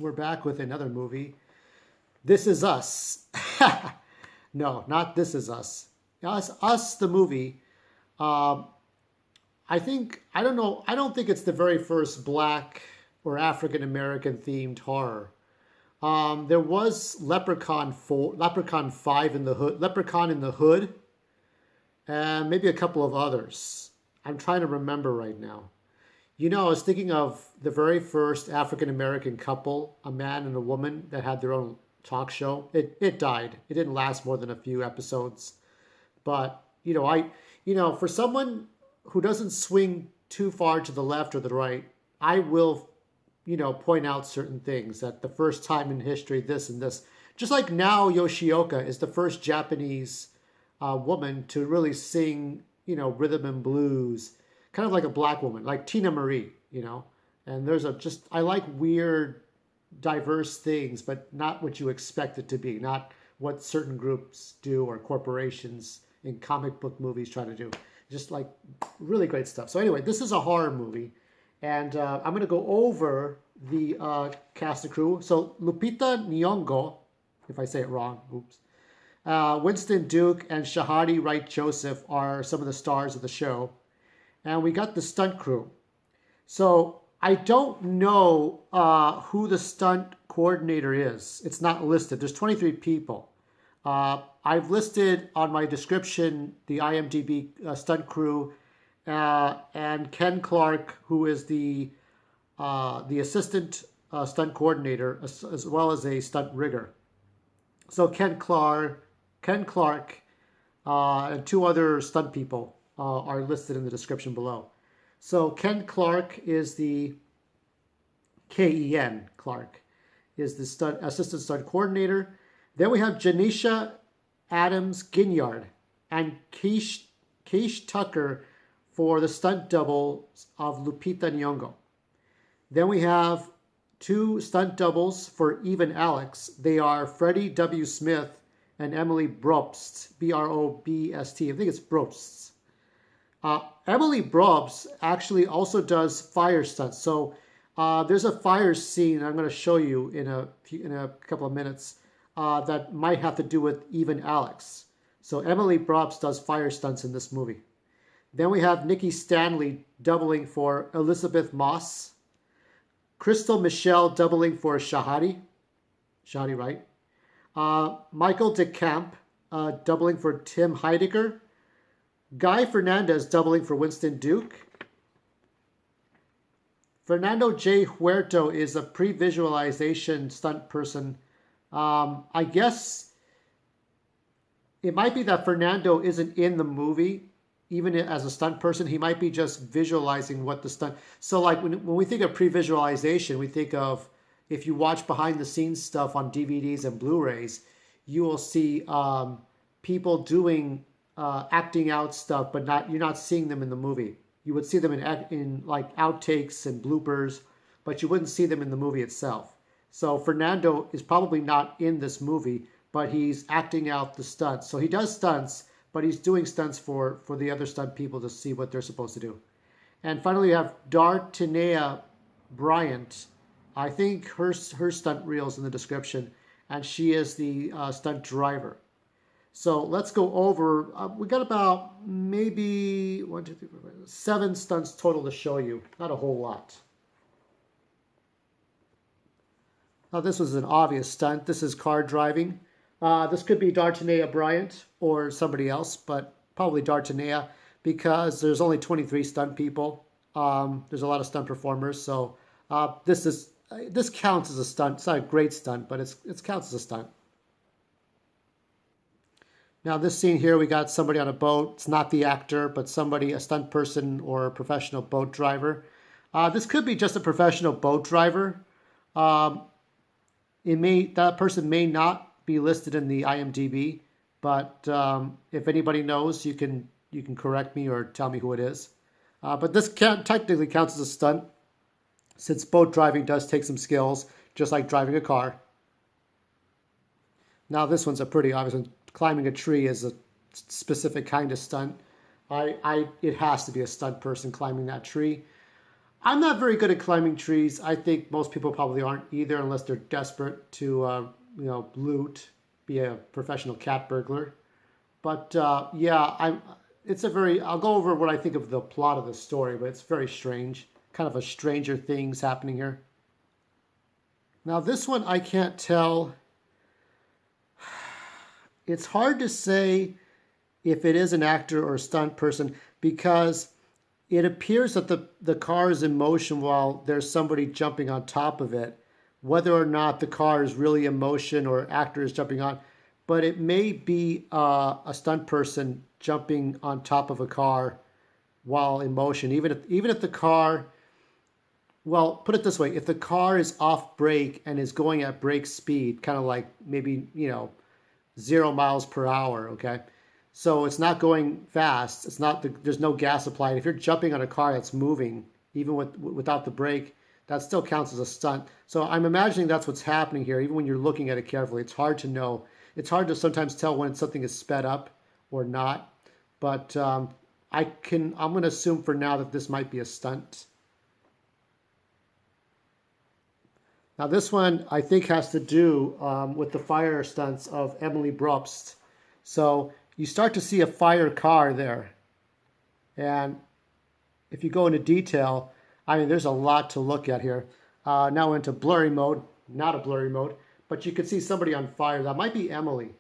We're back with another movie. This Is Us. No, not This Is Us. Us, the movie. Um, I don't know, I don't think it's the very first black or African American themed horror. There was Leprechaun 5 in the Hood, Leprechaun in the Hood, and maybe a couple of others. I'm trying to remember right now. I was thinking of the very first African American couple, a man and a woman that had their own talk show. It died. It didn't last more than a few episodes. But, for someone who doesn't swing too far to the left or the right, I will, point out certain things that the first time in history, this and this. Just like now, Yoshioka is the first Japanese woman to really sing, rhythm and blues, kind of like a black woman, like Tina Marie. And I like weird, diverse things, but not what you expect it to be, not what certain groups do or corporations in comic book movies try to do. Just like really great stuff. So anyway, this is a horror movie, and I'm going to go over the cast and crew. So Lupita Nyong'o, if I say it wrong, oops. Winston Duke and Shahadi Wright Joseph are some of the stars of the show. And we got the stunt crew. So I don't know who the stunt coordinator is. It's not listed. There's 23 people. I've listed on my description the IMDb stunt crew and Ken Clark, who is the assistant stunt coordinator, as well as a stunt rigger. So Ken Clark, and two other stunt people are listed in the description below. So Ken Clark is the Ken Clark is the assistant stunt coordinator. Then we have Janeisha Adams-Ginyard and Keish Tucker for the stunt doubles of Lupita Nyong'o. Then we have two stunt doubles for Eve and Alex. They are Freddie W. Smith and Emily Brobst, Brobst. I think it's Brobst. Emily Brobst actually also does fire stunts. So there's a fire scene I'm going to show you in a couple of minutes that might have to do with even Alex. So Emily Brobst does fire stunts in this movie. Then we have Nikki Stanley doubling for Elizabeth Moss. Crystal Michelle doubling for Shahadi Wright. Michael DeCamp doubling for Tim Heidecker. Guy Fernandez doubling for Winston Duke. Fernando J. Huerto is a pre-visualization stunt person. I guess it might be that Fernando isn't in the movie, even as a stunt person. He might be just visualizing what the stunt... So like when we think of pre-visualization, we think of, if you watch behind the scenes stuff on DVDs and Blu-rays, you will see people doing acting out stuff, but you're not seeing them in the movie. You would see them in like outtakes and bloopers, but you wouldn't see them in the movie itself. So Fernando is probably not in this movie, but he's acting out the stunts. So he does stunts, but he's doing stunts for the other stunt people to see what they're supposed to do. And finally, we have Dartenea Bryant. I think her stunt reel's in the description, and she is the stunt driver. So let's go over. We got about maybe 1, 2, 3, 4, 5, 7 stunts total to show you. Not a whole lot. Now this was an obvious stunt. This is car driving. This could be Dartenea Bryant or somebody else, but probably Dartenea because there's only 23 stunt people. There's a lot of stunt performers, so this counts as a stunt. It's not a great stunt, but it counts as a stunt. Now this scene here, we got somebody on a boat. It's not the actor, but somebody, a stunt person or a professional boat driver. This could be just a professional boat driver. That person may not be listed in the IMDb, but if anybody knows, you can correct me or tell me who it is. But this technically counts as a stunt, since boat driving does take some skills, just like driving a car. Now this one's a pretty obvious one. Climbing a tree is a specific kind of stunt. It has to be a stunt person climbing that tree. I'm not very good at climbing trees. I think most people probably aren't either, unless they're desperate to, loot, be a professional cat burglar. But yeah, I'm. It's a very. I'll go over what I think of the plot of the story, but it's very strange. Kind of a Stranger Things happening here. Now this one I can't tell. It's hard to say if it is an actor or a stunt person because it appears that the car is in motion while there's somebody jumping on top of it. Whether or not the car is really in motion or actor is jumping on, but it may be a stunt person jumping on top of a car while in motion. Even if the car, well, put it this way: if the car is off brake and is going at brake speed, kind of like maybe 0 miles per hour, okay. So it's not going fast. It's not there's no gas applied. If you're jumping on a car that's moving, even without the brake, that still counts as a stunt. So I'm imagining that's what's happening here. Even when you're looking at it carefully, it's hard to know. It's hard to sometimes tell when something is sped up or not. But I'm going to assume for now that this might be a stunt. Now this one I think has to do with the fire stunts of Emily Brobst. So you start to see a fire car there. And if you go into detail, I mean, there's a lot to look at here. Now we're into blurry mode, not a blurry mode, but you can see somebody on fire. That might be Emily,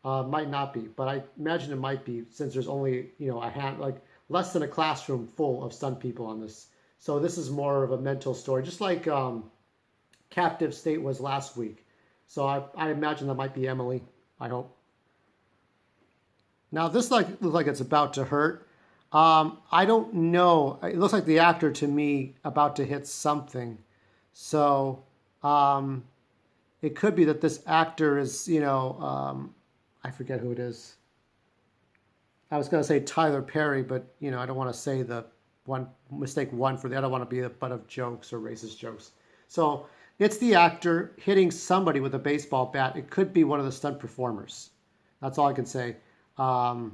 might not be, but I imagine it might be since there's only, like less than a classroom full of stunt people on this. So this is more of a mental story, just like Captive State was last week. So I imagine that might be Emily, I hope. Now this looks like it's about to hurt. I don't know. It looks like the actor to me about to hit something. So it could be that this actor is, I forget who it is. I was going to say Tyler Perry, but, I don't want to say the mistake one for the other. I don't want to be the butt of jokes or racist jokes. So it's the actor hitting somebody with a baseball bat. It could be one of the stunt performers. That's all I can say. So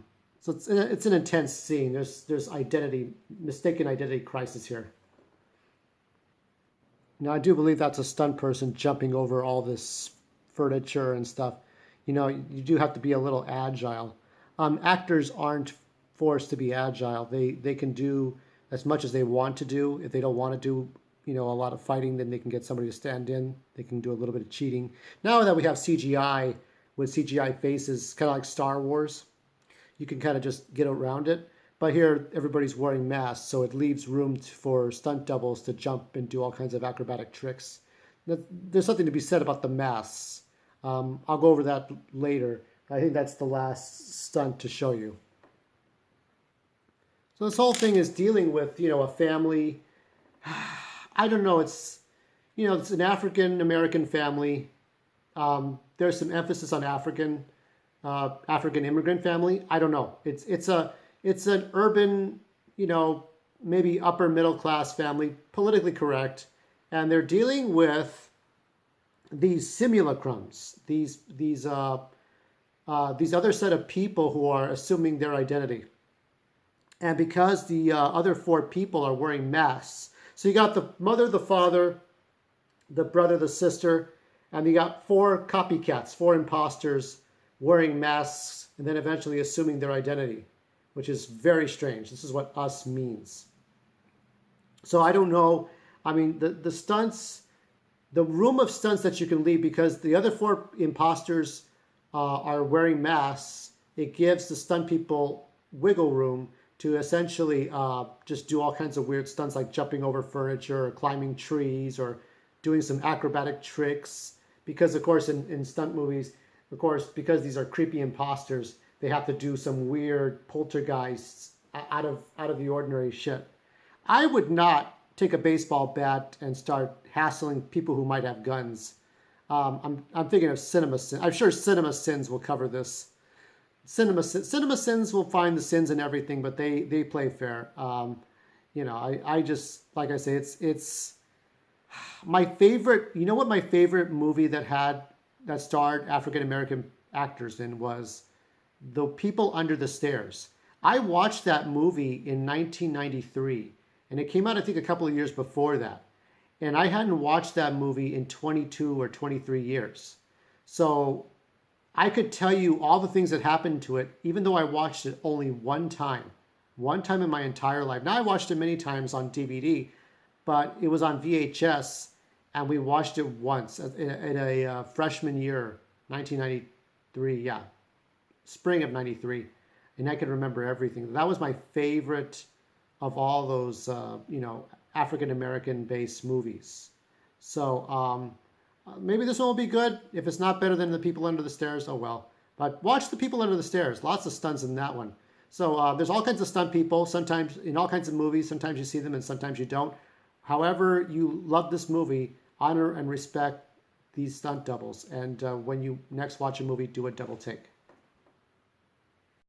it's an intense scene. There's mistaken identity crisis here. Now I do believe that's a stunt person jumping over all this furniture and stuff. You do have to be a little agile. Actors aren't forced to be agile. They can do as much as they want to do. If they don't want to do a lot of fighting, then they can get somebody to stand in. They can do a little bit of cheating. Now that we have CGI with CGI faces, kind of like Star Wars, you can kind of just get around it. But here, everybody's wearing masks, so it leaves room for stunt doubles to jump and do all kinds of acrobatic tricks. There's something to be said about the masks. I'll go over that later. I think that's the last stunt to show you. So this whole thing is dealing with, a family. I don't know. It's an African American family. There's some emphasis on African immigrant family. I don't know. It's an urban, maybe upper middle class family, politically correct, and they're dealing with these simulacrums, these other set of people who are assuming their identity, and because the other four people are wearing masks, so you got the mother, the father, the brother, the sister, and you got four copycats, four imposters wearing masks and then eventually assuming their identity, which is very strange. This is what us means. So I don't know. I mean, the stunts, the room of stunts that you can leave, because the other four imposters are wearing masks, it gives the stunt people wiggle room to essentially just do all kinds of weird stunts like jumping over furniture or climbing trees or doing some acrobatic tricks. Because, of course, in stunt movies, of course, because these are creepy imposters, they have to do some weird poltergeists out of the ordinary shit. I would not take a baseball bat and start hassling people who might have guns. I'm thinking of Cinema Sins. I'm sure Cinema Sins will cover this. Cinema Sins will find the sins in everything, but they play fair. I just, like I say, it's my favorite. You know what my favorite movie that starred African American actors in was The People Under the Stairs. I watched that movie in 1993, and it came out I think a couple of years before that, and I hadn't watched that movie in 22 or 23 years. So I could tell you all the things that happened to it, even though I watched it only one time in my entire life. Now I watched it many times on DVD, but it was on VHS, and we watched it once in a freshman year, 1993. Yeah, spring of '93, and I can remember everything. That was my favorite of all those, African American based movies. So maybe this one will be good. If it's not better than The People Under the Stairs, oh well. But watch The People Under the Stairs. Lots of stunts in that one. So there's all kinds of stunt people, sometimes in all kinds of movies. Sometimes you see them and sometimes you don't. However you love this movie, honor and respect these stunt doubles. And when you next watch a movie, do a double take.